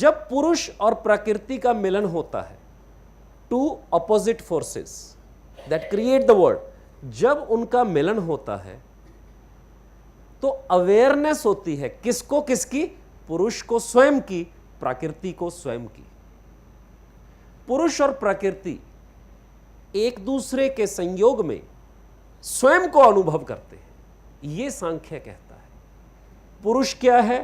जब पुरुष और प्रकृति का मिलन होता है, two opposite forces that create the world, जब उनका मिलन होता है तो अवेयरनेस होती है किसको, किसकी? पुरुष को स्वयं की, प्रकृति को स्वयं की। पुरुष और प्रकृति एक दूसरे के संयोग में स्वयं को अनुभव करते हैं। यह सांख्य कहता है। पुरुष क्या है?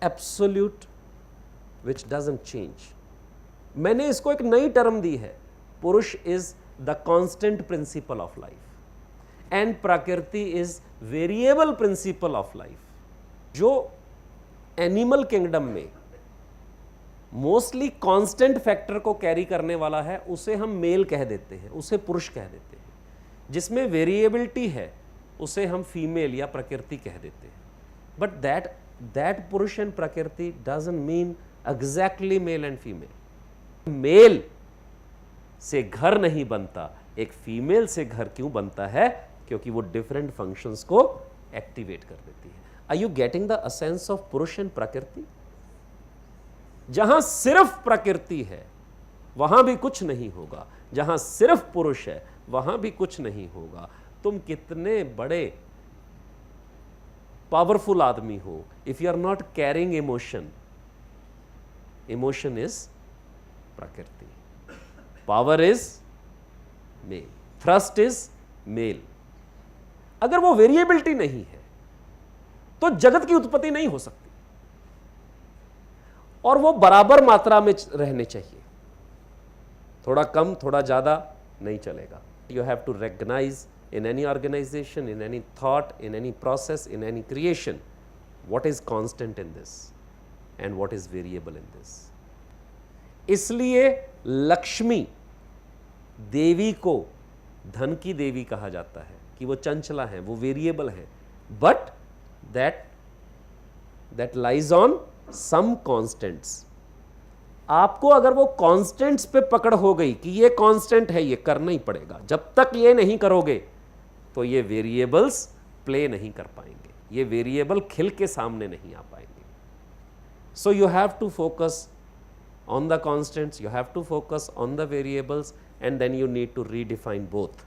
Absolute which doesn't change. मैंने इसको एक नई टर्म दी है, पुरुष is the constant principle of life and प्रकृति is variable principle of life. जो एनिमल किंगडम में मोस्टली कांस्टेंट फैक्टर को कैरी करने वाला है उसे हम मेल कह देते हैं, उसे पुरुष कह देते हैं। जिसमें वेरिएबिलिटी है उसे हम फीमेल या प्रकृति कह देते हैं। But that purush and prakriti doesn't mean exactly male and female. Male से घर नहीं बनता, एक फीमेल से घर क्यों बनता है? क्योंकि वो डिफरेंट फंक्शंस को एक्टिवेट कर देती है। Are you getting the essence of purush and prakriti? जहां सिर्फ प्रकृति है वहां भी कुछ नहीं होगा, जहां सिर्फ पुरुष है वहां भी कुछ नहीं होगा। तुम कितने बड़े पावरफुल आदमी हो, if you are not carrying emotion, emotion is प्रकृति, power is male, thrust is male. अगर वो वेरिएबिलिटी नहीं है तो जगत की उत्पत्ति नहीं हो सकती, और वो बराबर मात्रा में रहने चाहिए। थोड़ा कम थोड़ा ज्यादा नहीं चलेगा। You have to recognise in any organization, in any thought, in any process, in any creation, what is constant in this and what is variable in this. इसलिए लक्ष्मी देवी को धन की देवी कहा जाता है कि वो चंचला है, वो वेरिएबल है, but that lies on some constants. आपको अगर वो कांस्टेंट्स पे पकड़ हो गई कि ये कांस्टेंट है, ये करना ही पड़ेगा, जब तक ये नहीं करोगे तो ये वेरिएबल्स प्ले नहीं कर पाएंगे, ये वेरिएबल खिल के सामने नहीं आ पाएंगे। So you have to focus on the constants, you have to focus on the variables, and then you need to redefine both.